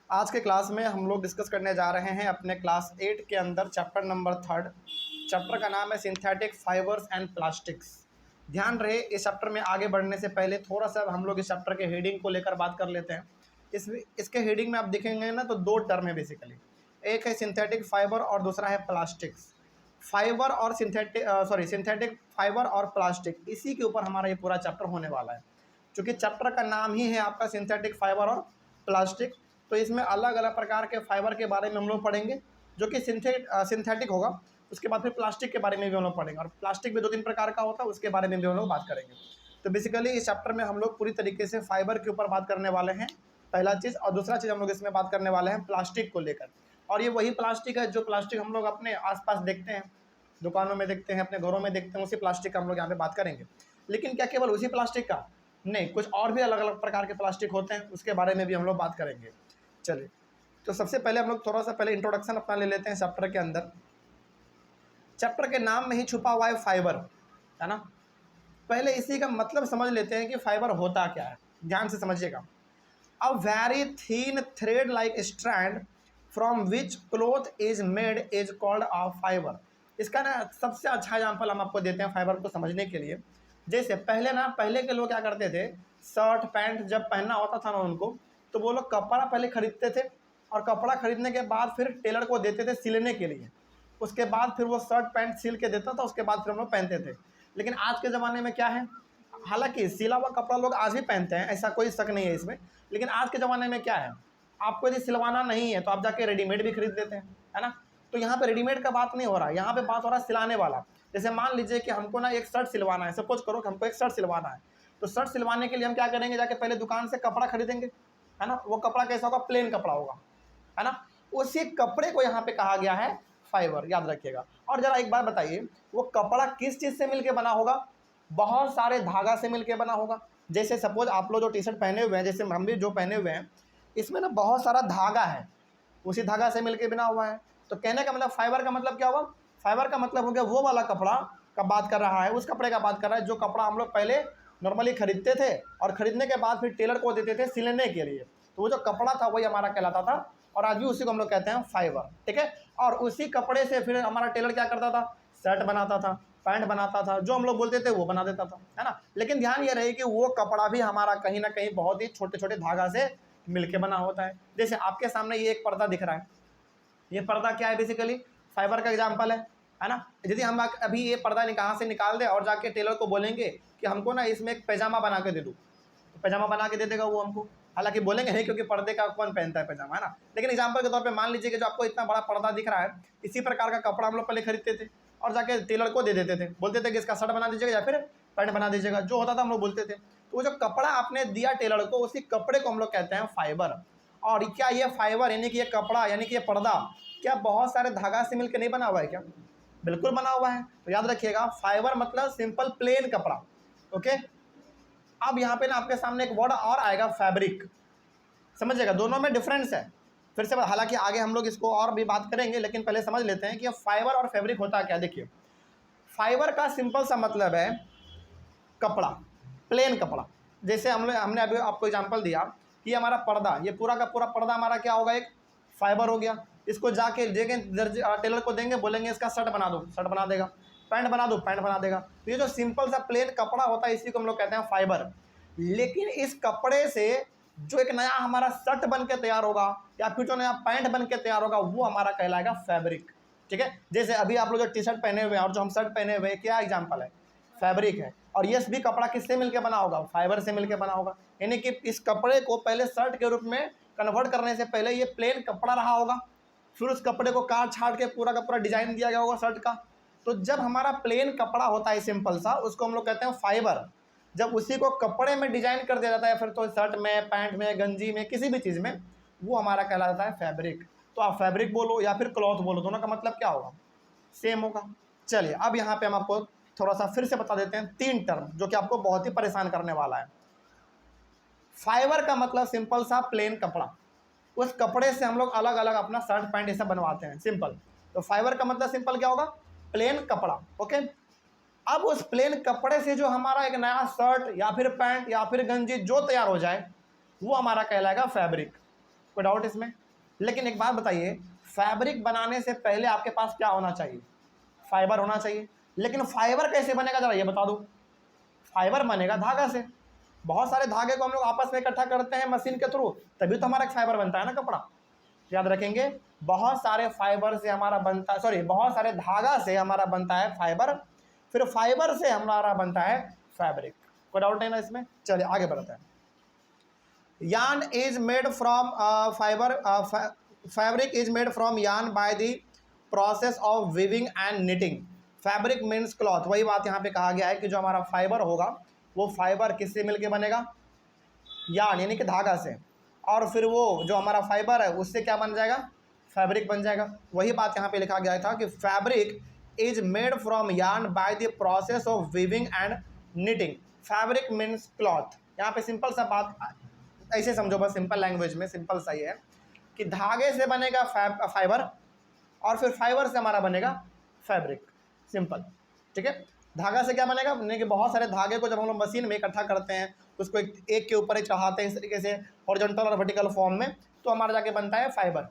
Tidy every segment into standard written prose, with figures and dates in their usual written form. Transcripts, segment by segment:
आज के क्लास में हम लोग डिस्कस करने जा रहे हैं अपने क्लास 8 के अंदर चैप्टर नंबर 3। चैप्टर का नाम है सिंथेटिक फाइबर्स एंड प्लास्टिक्स। ध्यान रहे, इस चैप्टर में आगे बढ़ने से पहले थोड़ा सा हम लोग इस चैप्टर के हेडिंग को लेकर बात कर लेते हैं। इसके हेडिंग में आप देखेंगे ना, तो दो टर्म है बेसिकली। एक है सिंथेटिक फाइबर और दूसरा है प्लास्टिक्स। फाइबर और सिंथेटिक फाइबर और प्लास्टिक, इसी के ऊपर हमारा ये पूरा चैप्टर होने वाला है। क्योंकि चैप्टर का नाम ही है आपका सिंथेटिक फाइबर और प्लास्टिक, तो इसमें अलग अलग प्रकार के फाइबर के बारे में हम लोग पढ़ेंगे जो कि सिंथेटिक होगा। उसके बाद फिर प्लास्टिक के बारे में भी हम लोग पढ़ेंगे, और प्लास्टिक भी 2-3 प्रकार का होता है, उसके बारे में भी हम लोग बात करेंगे। तो बेसिकली इस चैप्टर में हम लोग पूरी तरीके से फाइबर के ऊपर बात करने वाले हैं, पहला चीज़। और दूसरा चीज़ हम लोग इसमें बात करने वाले हैं प्लास्टिक को लेकर। और ये वही प्लास्टिक है जो प्लास्टिक हम लोग अपने आसपास देखते हैं, दुकानों में देखते हैं, अपने घरों में देखते हैं, उसी प्लास्टिक का हम लोग यहाँ पे बात करेंगे। लेकिन क्या केवल उसी प्लास्टिक का? नहीं, कुछ और भी अलग अलग प्रकार के प्लास्टिक होते हैं, उसके बारे में भी हम लोग बात करेंगे। चलिए, तो सबसे पहले हम लोग थोड़ा सा पहले इंट्रोडक्शन अपना ले लेते हैं चैप्टर के अंदर। चैप्टर के नाम में ही छुपा हुआ है फाइबर, है ना। पहले इसी का मतलब समझ लेते हैं कि फाइबर होता क्या है। ध्यान से समझिएगा। A very thin thread like strand from which cloth is made is called a fibre. इसका ना सबसे अच्छा एग्जाम्पल हम आपको देते हैं फाइबर को समझने के लिए। जैसे पहले के लोग क्या करते थे, शर्ट पैंट जब पहनना होता था ना उनको, तो वो लोग कपड़ा पहले खरीदते थे, और कपड़ा खरीदने के बाद फिर टेलर को देते थे सिलने के लिए। उसके बाद फिर वो शर्ट पैंट सिल के देता था, उसके बाद फिर हम लोग पहनते थे। लेकिन आज के ज़माने में क्या है, हालांकि सिला हुआ कपड़ा लोग आज भी पहनते हैं, ऐसा कोई शक नहीं है इसमें। लेकिन आज के ज़माने में क्या है, आपको यदि सिलवाना नहीं है तो आप जाके रेडीमेड भी खरीद लेते हैं, है ना। तो यहाँ पे रेडीमेड का बात नहीं हो रहा, यहाँ पे बात हो रहा है सिलाने वाला। जैसे मान लीजिए कि हमको ना एक शर्ट सिलवाना है, सपोज करो कि हमको एक शर्ट सिलवाना है। तो शर्ट सिलवाने के लिए हम क्या करेंगे, जाके पहले दुकान से कपड़ा खरीदेंगे, है ना। वो कपड़ा कैसा होगा, प्लेन कपड़ा होगा, है ना। उसी कपड़े को यहाँ पे कहा गया है फाइबर, याद रखिएगा। और जरा एक बात बताइए, वो कपड़ा किस चीज़ से मिलके बना होगा? बहुत सारे धागा से मिलके बना होगा। जैसे सपोज आप लोग जो टी शर्ट पहने हुए हैं, जैसे हम भी जो पहने हुए हैं, इसमें ना बहुत सारा धागा है, उसी धागा से मिलके बना हुआ है। तो कहने का मतलब फाइबर का मतलब क्या हुआ? फाइबर का मतलब हो गया वो वाला कपड़ा का बात कर रहा है, उस कपड़े का बात कर रहा है जो कपड़ा हम लोग पहले नॉर्मली खरीदते थे, और खरीदने के बाद फिर टेलर को देते थे सिलने के लिए। तो वो जो कपड़ा था वही हमारा कहलाता था, और आज भी उसी को हम लोग कहते हैं फाइबर, ठीक है। और उसी कपड़े से फिर हमारा टेलर क्या करता था, शर्ट बनाता था, पैंट बनाता था, जो हम लोग बोलते थे वो बना देता था, है ना। लेकिन ध्यान ये रहे कि वो कपड़ा भी हमारा कहीं ना कहीं बहुत ही छोटे छोटे धागा से मिलके बना होता है। जैसे आपके सामने ये एक पर्दा दिख रहा है, ये पर्दा क्या है, बेसिकली फाइबर का एग्जाम्पल है ना। यदि हम अभी ये पर्दा कहाँ से निकाल दे और जाके टेलर को बोलेंगे कि हमको ना इसमें एक पैजामा बना के दे दो, तो पैजामा बना के दे देगा वो हमको। हालांकि बोलेंगे नहीं, क्योंकि पर्दे का कौन पहनता है पैजामा, है ना। लेकिन एग्जाम्पल के तौर पे मान लीजिए कि जो आपको इतना बड़ा पर्दा दिख रहा है, इसी प्रकार का कपड़ा हम लोग पहले खरीदते थे और जाके टेलर को दे देते थे, बोलते थे कि इसका शर्ट बना दीजिएगा या फिर पैंट बना दीजिएगा, जो होता था हम लोग बोलते थे। तो वो जो कपड़ा आपने दिया टेलर को, उसी कपड़े को हम लोग कहते हैं फाइबर। और क्या ये फाइबर यानी कि ये कपड़ा यानी कि ये पर्दा क्या बहुत सारे धागा से मिलकर नहीं बना हुआ है क्या? बिल्कुल बना हुआ है। तो याद रखिएगा, फाइबर मतलब सिंपल प्लेन कपड़ा, ओके। अब यहाँ पे ना आपके सामने एक वर्ड और आएगा, फैब्रिक। समझिएगा, दोनों में डिफरेंस है। फिर से हालांकि आगे हम लोग इसको और भी बात करेंगे, लेकिन पहले समझ लेते हैं कि फाइबर और फैब्रिक होता क्या। देखिए, फाइबर का सिंपल सा मतलब है कपड़ा, प्लेन कपड़ा। जैसे हमने अभी आपको एग्जांपल दिया कि हमारा पर्दा, ये पूरा का पूरा पर्दा हमारा क्या होगा, एक फाइबर हो गया। इसको जाके टेलर को देंगे, बोलेंगे इसका शर्ट बना दो, शर्ट बना देगा, पैंट बना दो, पैंट बना देगा। तो ये जो सिंपल सा प्लेन कपड़ा होता है, इसी को हम लोग कहते हैं फाइबर। लेकिन इस कपड़े से जो एक नया हमारा शर्ट बन के तैयार होगा या फिर जो नया पैंट बन के तैयार होगा, वो हमारा कहलाएगा फैब्रिक, ठीक है। जैसे अभी आप लोग जो टी शर्ट पहने हुए हैं और जो हम शर्ट पहने हुए हैं, क्या एग्जाम्पल है, फैब्रिक है। और ये भी कपड़ा किससे मिलकर बना होगा, फाइबर से मिलकर बना होगा। यानी कि इस कपड़े को पहले शर्ट के रूप में कन्वर्ट करने से पहले ये प्लेन कपड़ा रहा होगा, फिर उस कपड़े को काट छाट के पूरा का पूरा डिजाइन दिया गया होगा शर्ट का। तो जब हमारा प्लेन कपड़ा होता है सिंपल सा, उसको हम लोग कहते हैं फाइबर। जब उसी को कपड़े में डिजाइन कर दिया जाता है, फिर तो शर्ट में, पैंट में, गंजी में, किसी भी चीज़ में, वो हमारा कहलाता है फैब्रिक। तो आप फैब्रिक बोलो या फिर क्लॉथ बोलो, दोनों का मतलब क्या होगा, सेम होगा। चलिए, अब यहाँ पे हम आपको थोड़ा सा फिर से बता देते हैं 3 टर्म जो कि आपको बहुत ही परेशान करने वाला है। फाइबर का मतलब सिंपल सा प्लेन कपड़ा, उस कपड़े से हम लोग अलग अलग अपना शर्ट पैंट ऐसा बनवाते हैं, सिंपल। तो फाइबर का मतलब सिंपल क्या होगा, प्लेन कपड़ा, ओके। अब उस प्लेन कपड़े से जो हमारा एक नया शर्ट या फिर पैंट या फिर गंजी जो तैयार हो जाए, वो हमारा कहलाएगा फैब्रिक। कोई डाउट इसमें? लेकिन एक बात बताइए, फैब्रिक बनाने से पहले आपके पास क्या होना चाहिए? फाइबर होना चाहिए। लेकिन फाइबर कैसे बनेगा जरा ये बता दो। फाइबर बनेगा धागा से। बहुत सारे धागे को हम लोग आपस में इकट्ठा करते हैं मशीन के थ्रू, तभी तो हमारा फाइबर बनता है ना कपड़ा। याद रखेंगे, बहुत सारे फाइबर से हमारा बनता है, सॉरी बहुत सारे धागा से हमारा बनता है फाइबर, फिर फाइबर से हमारा बनता है फैब्रिक। कोई डाउट नहीं ना इसमें? चलिए आगे बढ़ते हैं। yarn is made from fiber fabric is made from yarn by the process of weaving and knitting. Fabric means cloth. वही बात यहाँ पे कहा गया है कि जो हमारा फाइबर होगा वो फाइबर किससे मिलके बनेगा? यार्न यानी कि धागा से, और फिर वो जो हमारा फाइबर है उससे क्या बन जाएगा? फैब्रिक बन जाएगा। वही बात यहाँ पे लिखा गया था कि fabric is made from yarn by the process of weaving and knitting. Fabric means cloth. यहाँ पे सिंपल सा बात ऐसे समझो, बस सिंपल लैंग्वेज में सिंपल सा ही है कि धागे से बनेगा फाइबर, और फिर फाइबर से हमारा बनेगा फैब्रिक। सिंपल, ठीक है। धागा से क्या बनेगा? यानी कि बहुत सारे धागे को जब हम लोग मशीन में इकट्ठा करते हैं, उसको एक के ऊपर एक चढ़ाते हैं इस तरीके से हॉरिजॉन्टल और वर्टिकल फॉर्म में, तो हमारा जाके बनता है फाइबर,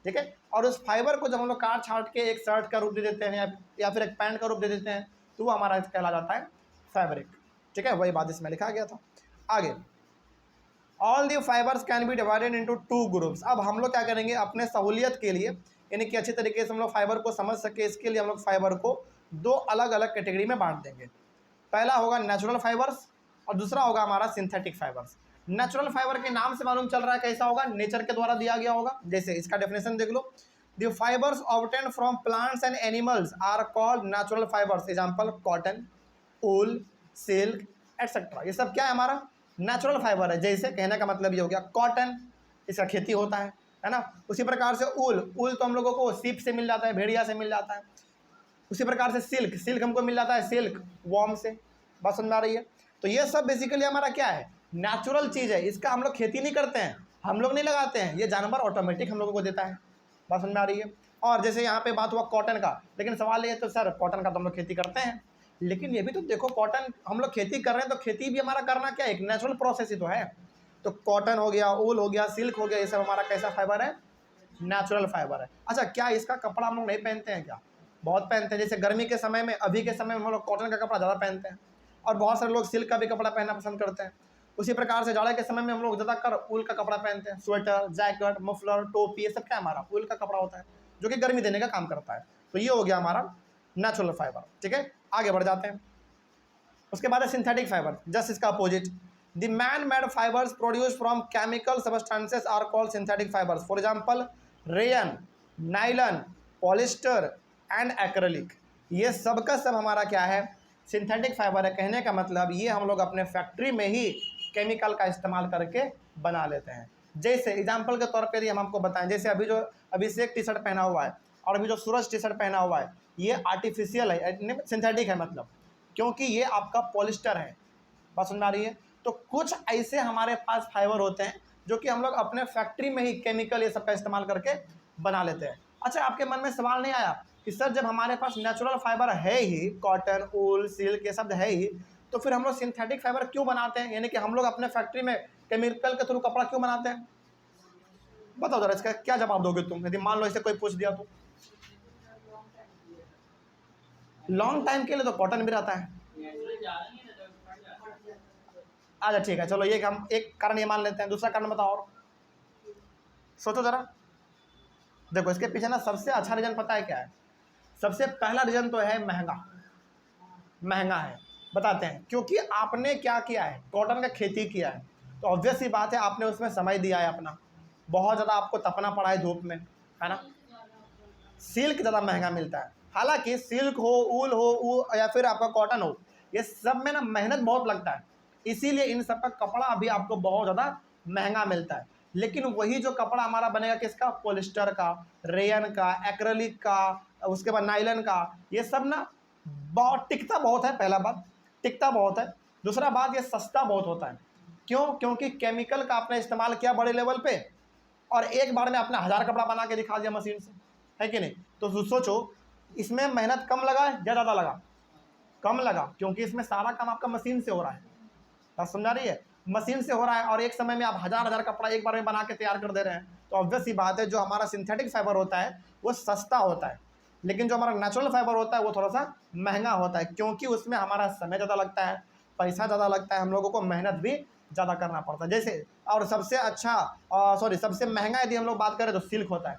ठीक है। और उस फाइबर को जब हम लोग काट छाट के एक शर्ट का रूप दे देते हैं या फिर एक पैंट का रूप दे देते हैं, तो वो हमारा कहला जाता है फैब्रिक, ठीक है। वही बात इसमें लिखा गया था। आगे, all the fibres can be divided into 2 groups. अब हम लोग क्या करेंगे अपने सहूलियत के लिए, यानी कि अच्छी तरीके से हम लोग फाइबर को समझ सके, इसके लिए हम लोग फाइबर को 2 अलग अलग कैटेगरी में बांट देंगे। पहला होगा नेचुरल फाइबर्स और दूसरा होगा हमारा सिंथेटिक फाइबर्स। नेचुरल फाइबर के नाम से मालूम चल रहा है कैसा होगा? नेचर के द्वारा दिया गया होगा। जैसे इसका डेफिनेशन देख लो, the fibres obtained from plants and animals are called natural fibres. Example cotton, wool, silk etcetera. ये सब क्या है? हमारा नेचुरल फाइबर है। जैसे कहने का मतलब ये हो गया कॉटन, इसका खेती होता है ना। उसी प्रकार से ऊल तो हम लोगों को सीप से मिल जाता है, भेड़िया से मिल जाता है। उसी प्रकार से सिल्क हमको मिल जाता है सिल्क वॉर्म से। बात समझ में आ रही है? तो ये सब बेसिकली हमारा क्या है? नेचुरल चीज़ है। इसका हम लोग खेती नहीं करते हैं, हम लोग नहीं लगाते हैं, ये जानवर ऑटोमेटिक हम लोगों को देता है। बात समझ में आ रही है? और जैसे यहाँ पे बात हुआ कॉटन का, लेकिन सवाल ये तो सर कॉटन का तो हम लोग खेती करते हैं, लेकिन ये भी तो देखो कॉटन हम लोग खेती कर रहे हैं, तो खेती भी हमारा करना क्या है? एक नेचुरल प्रोसेस ही तो है। तो कॉटन हो गया, ऊल हो गया, सिल्क हो गया, ये सब हमारा कैसा फाइबर है? नेचुरल फाइबर है। अच्छा, क्या इसका कपड़ा हम लोग नहीं पहनते हैं क्या? बहुत पहनते हैं। जैसे गर्मी के समय में, अभी के समय में हम लोग कॉटन का कपड़ा ज़्यादा पहनते हैं, और बहुत सारे लोग सिल्क का भी कपड़ा पहनना पसंद करते हैं। उसी प्रकार से जाड़े के समय में हम लोग ज़्यादातर ऊल का कपड़ा पहनते हैं। स्वेटर, जैकेट, मफलर, टोपी, ये सब क्या हमारा ऊल का कपड़ा होता है, जो कि गर्मी देने का काम करता है। तो ये हो गया हमारा नेचुरल फाइबर, ठीक है। आगे बढ़ जाते हैं। उसके बाद है सिंथेटिक फाइबर, जस्ट इसका opposite. The man made fibres produce from chemical substances are called synthetic fibres. For example rayon, nylon, polyester and acrylic. ये सब का सब हमारा क्या है? सिंथेटिक फाइबर है। कहने का मतलब ये हम लोग अपने फैक्ट्री में ही केमिकल का इस्तेमाल करके बना लेते हैं। जैसे एग्जाम्पल के तौर पर ही हम आपको बताएं, जैसे अभी जो अभिषेक टी शर्ट पहना हुआ है और अभी जो सूरज टी शर्ट पहना हुआ है, ये आर्टिफिशियल है, सिंथेटिक है, मतलब क्योंकि ये आपका पॉलिस्टर है। बात सुन आ रही है? तो कुछ ऐसे हमारे पास फाइबर होते हैं जो कि हम लोग अपने फैक्ट्री में ही केमिकल ये सब का इस्तेमाल करके बना लेते हैं। अच्छा, आपके मन में सवाल नहीं आया कि सर जब हमारे पास नेचुरल फाइबर है ही, कॉटन, ऊल, सिल्क ये सब है ही, तो फिर हम लोग सिंथेटिक फाइबर क्यों बनाते हैं? यानी कि हम लोग अपने फैक्ट्री में केमिकल के थ्रू कपड़ा क्यों बनाते हैं? बताओ जरा, इसका क्या जवाब दोगे तुम, यदि मान लो इसे कोई पूछ दिया तो? लॉन्ग टाइम के लिए तो कॉटन भी रहता है। अच्छा ठीक है, चलो ये हम एक कारण ये मान लेते हैं, दूसरा कारण बताओ और सोचो जरा। देखो इसके पीछे ना सबसे अच्छा रीजन पता है क्या है? सबसे पहला रीजन तो है महंगा है। बताते हैं, क्योंकि आपने क्या किया है? कॉटन का खेती किया है, तो ऑब्वियस ही बात है आपने उसमें समय दिया है अपना, बहुत ज़्यादा आपको तपना पड़ा है धूप में, है ना। सिल्क ज़्यादा महंगा मिलता है। हालांकि सिल्क हो, ऊल हो, या फिर आपका कॉटन हो, ये सब में ना मेहनत बहुत लगता है, इसीलिए इन सब का कपड़ा अभी आपको बहुत ज़्यादा महंगा मिलता है। लेकिन वही जो कपड़ा हमारा बनेगा किसका? पॉलिस्टर का, रेयन का, एक्रेलिक का, उसके बाद नाइलन का, ये सब ना बहुत टिकता बहुत है। पहला बात टिकता बहुत है, दूसरा बात ये सस्ता बहुत होता है। क्यों? क्योंकि केमिकल का आपने इस्तेमाल किया बड़े लेवल पे, और एक बार में आपने 1000 कपड़ा बना के दिखा दिया मशीन से, है कि नहीं। तो सोचो इसमें मेहनत कम लगा या ज़्यादा लगा? कम लगा, क्योंकि इसमें सारा काम आपका मशीन से हो रहा है। बात समझा रही है? मशीन से हो रहा है, और एक समय में आप 1000 कपड़ा एक बार में बना के तैयार कर दे रहे हैं, तो ऑब्वियस सी बात है जो हमारा सिंथेटिक फाइबर होता है वो सस्ता होता है, लेकिन जो हमारा नेचुरल फाइबर होता है वो थोड़ा सा महंगा होता है, क्योंकि उसमें हमारा समय ज़्यादा लगता है, पैसा ज़्यादा लगता है, हम लोगों को मेहनत भी ज़्यादा करना पड़ता है। जैसे और सबसे अच्छा सबसे महंगा यदि हम लोग बात करें तो सिल्क होता है,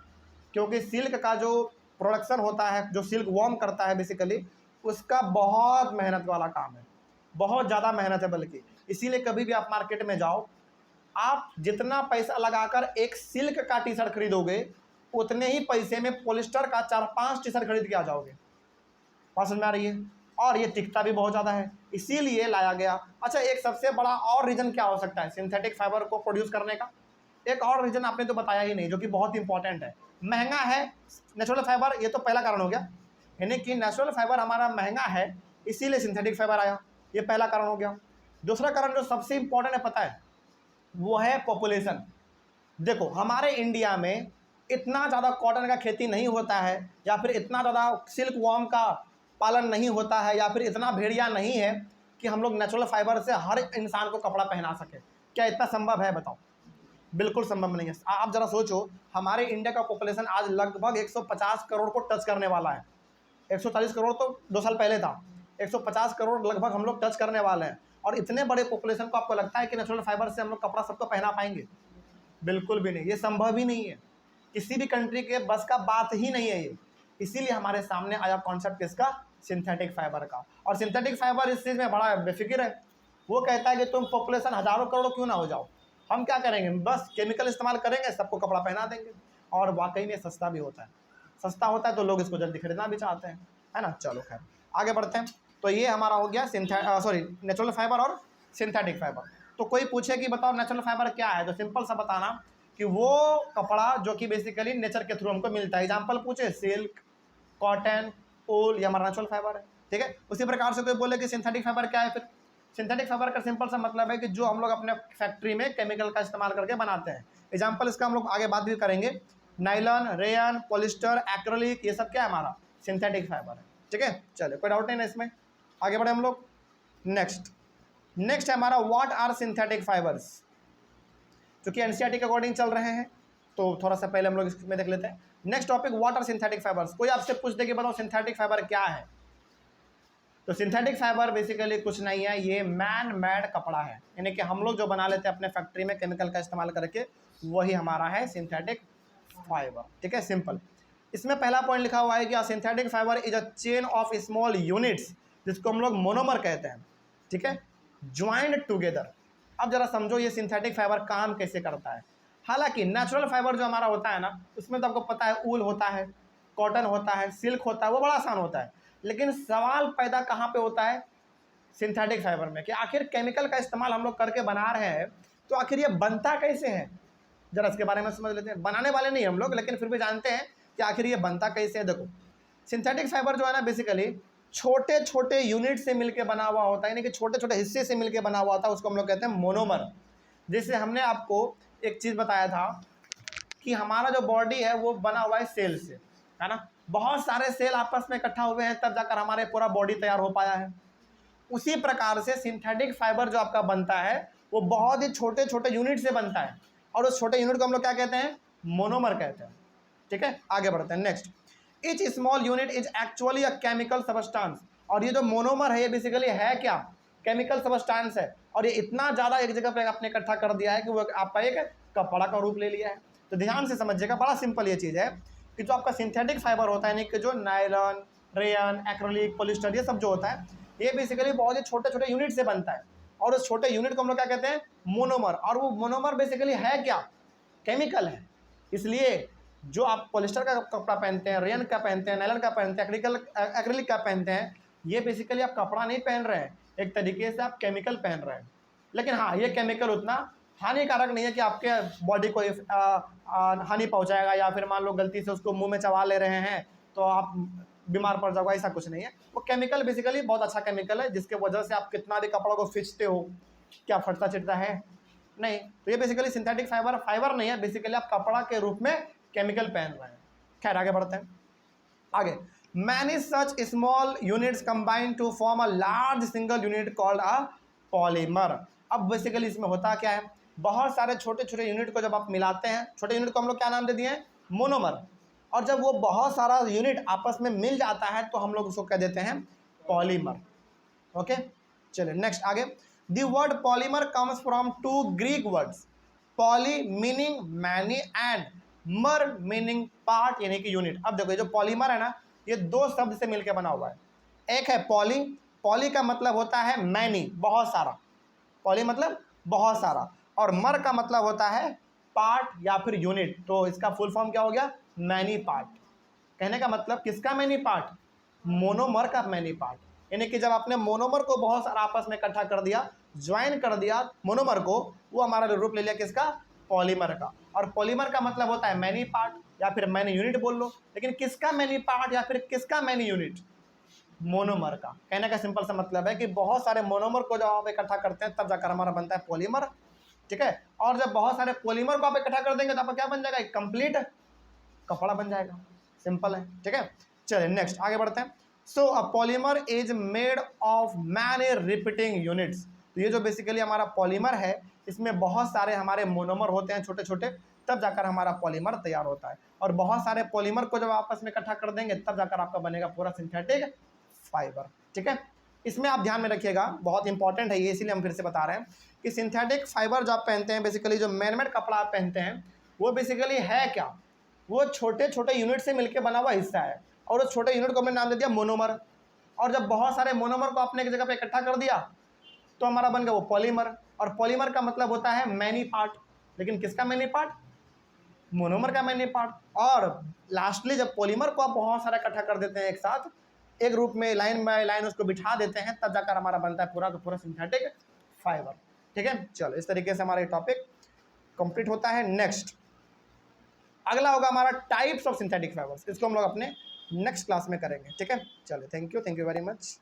क्योंकि सिल्क का जो प्रोडक्शन होता है, जो सिल्क वॉर्म करता है बेसिकली, उसका बहुत मेहनत वाला काम है, बहुत ज़्यादा मेहनत है। बल्कि इसीलिए कभी भी आप मार्केट में जाओ, आप जितना पैसा लगाकर एक सिल्क का टी शर्ट खरीदोगे उतने ही पैसे में पॉलिस्टर का 4-5 टी शर्ट खरीद के आ जाओगे। बात समझ में आ रही है? और ये टिकता भी बहुत ज़्यादा है, इसीलिए लाया गया। अच्छा, एक सबसे बड़ा और रीज़न क्या हो सकता है सिंथेटिक फाइबर को प्रोड्यूस करने का? एक और रीज़न आपने तो बताया ही नहीं, जो कि बहुत इंपॉर्टेंट है। महंगा है नेचुरल फाइबर, ये तो पहला कारण हो गया, यानी कि नेचुरल फाइबर हमारा महंगा है इसीलिए सिंथेटिक फाइबर आया, ये पहला कारण हो गया। दूसरा कारण जो सबसे इंपॉर्टेंट है पता है, वो है पॉपुलेशन। देखो हमारे इंडिया में इतना ज़्यादा कॉटन का खेती नहीं होता है, या फिर इतना ज़्यादा सिल्क वॉर्म का पालन नहीं होता है, या फिर इतना भेड़िया नहीं है कि हम लोग नेचुरल फाइबर से हर इंसान को कपड़ा पहना सके। क्या इतना संभव है बताओ? बिल्कुल संभव नहीं है। आप जरा सोचो, हमारे इंडिया का पॉपुलेशन आज लगभग 150 करोड़ को टच करने वाला है। 140 करोड़ तो 2 साल पहले था, 150 करोड़ लगभग हम लोग टच करने वाले हैं। और इतने बड़े पॉपुलेशन को आपको लगता है कि नेचुरल फाइबर से हम लोग कपड़ा सबको पहना पाएंगे? बिल्कुल भी नहीं, ये संभव ही नहीं है, किसी भी कंट्री के बस का बात ही नहीं है ये। इसीलिए हमारे सामने आया कॉन्सेप्ट किसका? सिंथेटिक फाइबर का। और सिंथेटिक फाइबर इस चीज़ में बड़ा बेफिक्र है, वो कहता है कि तुम पॉपुलेशन हज़ारों करोड़ क्यों ना हो जाओ, हम क्या करेंगे, बस केमिकल इस्तेमाल करेंगे, सबको कपड़ा पहना देंगे। और वाकई में सस्ता भी होता है, सस्ता होता है तो लोग इसको जल्दी खरीदना भी चाहते हैं, है ना। चलो खैर आगे बढ़ते हैं। तो ये हमारा हो गया नेचुरल फाइबर और सिंथेटिक फाइबर। तो कोई पूछे कि बताओ नेचुरल फाइबर क्या है, तो सिंपल सा बताना कि वो कपड़ा जो कि बेसिकली नेचर के थ्रू हमको मिलता है। एग्जाम्पल पूछे, सिल्क, कॉटन, ऊल, ये हमारा नेचुरल फाइबर है, ठीक है। उसी प्रकार से कोई बोले कि सिंथेटिक फाइबर क्या है, फिर सिंथेटिक फाइबर का सिंपल सा मतलब है कि जो हम लोग अपने फैक्ट्री में केमिकल का इस्तेमाल करके बनाते हैं। एग्जाम्पल इसका हम लोग आगे बात भी करेंगे। नाइलॉन, रेयन, पॉलिस्टर, एक्रेलिक, ये सब क्या है हमारा सिंथेटिक फाइबर है, ठीक है। चलो कोई डाउट नहीं ना इसमें, आगे बढ़े हम लोग। नेक्स्ट है हमारा व्हाट आर सिंथेटिक फाइबर्स, जो कि एनसीईआरटी के अकॉर्डिंग चल रहे हैं, तो थोड़ा सा पहले हम लोग इसमें देख लेते हैं। Next topic, what are synthetic fibres. कोई आपसे पूछ दे कि बताओ सिंथेटिक फाइबर क्या है, तो सिंथेटिक फाइबर बेसिकली कुछ नहीं है, ये मैन मेड कपड़ा है, यानी कि हम लोग जो बना लेते हैं अपने फैक्ट्री में केमिकल का इस्तेमाल करके, वही हमारा है सिंथेटिक फाइबर, ठीक है, सिंपल। इसमें पहला पॉइंट लिखा हुआ है कि synthetic fibre is a chain of small units, जिसको हम लोग मोनोमर कहते हैं, ठीक है, ज्वाइंड टुगेदर। अब जरा समझो ये सिंथेटिक फाइबर काम कैसे करता है। हालांकि नेचुरल फाइबर जो हमारा होता है ना, उसमें तो आपको पता है ऊल होता है, कॉटन होता है, सिल्क होता है, वो बड़ा आसान होता है। लेकिन सवाल पैदा कहाँ पे होता है? सिंथेटिक फाइबर में, कि आखिर केमिकल का इस्तेमाल हम लोग करके बना रहे हैं, तो आखिर ये बनता कैसे है, जरा इसके बारे में समझ लेते हैं। बनाने वाले नहीं हम लोग, लेकिन फिर भी जानते हैं कि आखिर ये बनता कैसे है। देखो सिंथेटिक फाइबर जो है ना, बेसिकली छोटे छोटे यूनिट से मिलकर बना हुआ होता है, यानी कि छोटे छोटे हिस्से से मिलकर बना हुआ होता है, उसको हम लोग कहते हैं मोनोमर। जैसे हमने आपको एक चीज़ बताया था कि हमारा जो बॉडी है वो बना हुआ है सेल से, है ना, बहुत सारे सेल आपस में इकट्ठा हुए हैं तब जाकर हमारे पूरा बॉडी तैयार हो पाया है। उसी प्रकार से सिंथेटिक फाइबर जो आपका बनता है वो बहुत ही छोटे छोटे यूनिट से बनता है, और उस छोटे यूनिट को हम लोग क्या कहते हैं? मोनोमर कहते हैं, ठीक है। आगे बढ़ते हैं। Next, each small unit is actually a chemical substance. और ये जो मोनोमर है ये बेसिकली है क्या? केमिकल सबस्टांस है, और ये इतना ज़्यादा एक जगह पे आपने इकट्ठा कर दिया है कि वो आपका एक कपड़ा का रूप ले लिया है। तो ध्यान से समझिएगा, बड़ा सिंपल ये चीज़ है कि जो आपका सिंथेटिक फाइबर होता है, यानी कि जो नायलॉन, रेयन, एक्रेलिक, पॉलिस्टर, ये सब जो होता है, ये बेसिकली बहुत ही छोटे छोटे यूनिट से बनता है, और उस छोटे यूनिट को हम लोग क्या कहते हैं? मोनोमर। और वो मोनोमर बेसिकली है क्या? केमिकल है। इसलिए जो आप पॉलिस्टर का कपड़ा पहनते हैं, रेयन का पहनते हैं, नायलॉन का पहनते हैं, एक्रेलिक का पहनते हैं, ये बेसिकली आप कपड़ा नहीं पहन रहे हैं, एक तरीके से आप केमिकल पहन रहे हैं। लेकिन हाँ, ये केमिकल उतना हानिकारक नहीं है कि आपके बॉडी को हानि पहुंचाएगा, या फिर मान लो गलती से उसको मुंह में चबा ले रहे हैं तो आप बीमार पड़ जाओगे, ऐसा कुछ नहीं है। वो केमिकल बेसिकली बहुत अच्छा केमिकल है, जिसके वजह से आप कितना भी कपड़ों को खींचते हो, क्या फटता चिटता है? नहीं। तो ये बेसिकली सिंथेटिक फाइबर नहीं है, बेसिकली आप कपड़ा के रूप में केमिकल पहन रहे हैं। खैर आगे बढ़ते हैं। आगे, many such small units combine to form a large single unit called a polymer. अब बेसिकली इसमें होता क्या है बहुत सारे छोटे छोटे यूनिट को जब आप मिलाते हैं, छोटे यूनिट को हम लोग क्या नाम दे दिए हैं, मोनोमर, और जब वो बहुत सारा यूनिट आपस में मिल जाता है तो हम लोग उसको कह देते हैं पॉलीमर। ओके, चलिए नेक्स्ट आगे। The word polymer comes from two Greek words, poly meaning many and mer meaning part यानी कि यूनिट। अब देखो ये जो पॉलीमर है ना, ये दो शब्द से मिलकर बना हुआ है। एक है पॉली, पॉली का मतलब होता है मैनी, बहुत सारा, पॉली मतलब बहुत सारा, और मर का मतलब होता है पार्ट या फिर यूनिट, तो इसका फुल फॉर्म क्या हो गया, मैनी पार्ट। कहने का मतलब किसका मैनी पार्ट, मोनोमर का मैनी पार्ट। यानी कि जब आपने मोनोमर को बहुत सारा आपस में इकट्ठा कर दिया, ज्वाइन कर दिया मोनोमर को, वो हमारा रूप ले लिया किसका, पॉलीमर का। और पॉलीमर का मतलब होता है मैनी पार्ट या फिर मैनी यूनिट बोल लो, लेकिन किसका मैनी पार्ट या फिर किसका मैनी यूनिट, मोनोमर का। कहने का सिंपल सा मतलब है कि बहुत सारे मोनोमर को जब आप इकट्ठा करते हैं तब जाकर हमारा बनता है पॉलीमर, ठीक है। और जब बहुत सारे पॉलीमर को आप इकट्ठा कर देंगे तो आपका क्या बन जाएगा, एक कंप्लीट कपड़ा बन जाएगा। सिंपल है, ठीक है। चलिए नेक्स्ट आगे बढ़ते हैं। So a polymer is made of many repeating units. तो ये जो बेसिकली हमारा पॉलीमर है, इसमें बहुत सारे हमारे मोनोमर होते हैं छोटे छोटे, तब जाकर हमारा पॉलीमर तैयार होता है। और बहुत सारे पॉलीमर को जब आपस में इकट्ठा कर देंगे तब जाकर आपका बनेगा पूरा सिंथेटिक फाइबर, ठीक है। इसमें आप ध्यान में रखिएगा, बहुत इंपॉर्टेंट है ये, इसीलिए हम फिर से बता रहे हैं कि सिंथेटिक फाइबर जो आप पहनते हैं, बेसिकली जो मैनमेड कपड़ा आप पहनते हैं, वो बेसिकली है क्या, वो छोटे छोटे यूनिट से मिलकर बना हुआ हिस्सा है, और उस छोटे यूनिट को हमने नाम दे दिया मोनोमर। और जब बहुत सारे मोनोमर को आपने एक जगह पे इकट्ठा कर दिया तो हमारा बन गया वो पॉलीमर। और पॉलीमर का मतलब होता है मैनी पार्ट, लेकिन किसका मैनी पार्ट, मोनोमर का मैनी पार्ट। और लास्टली जब पॉलीमर को आप बहुत सारा इकट्ठा कर देते हैं एक साथ, एक रूप में लाइन बाय लाइन उसको बिठा देते हैं, तब जाकर हमारा बनता है पूरा का पूरा सिंथेटिक फाइबर, ठीक है। चलो इस तरीके से हमारा ये टॉपिक कंप्लीट होता है। नेक्स्ट अगला होगा हमारा टाइप्स ऑफ सिंथेटिक फाइबर्स, इसको हम लोग अपने नेक्स्ट क्लास में करेंगे, ठीक है। चलो थैंक यू वेरी मच।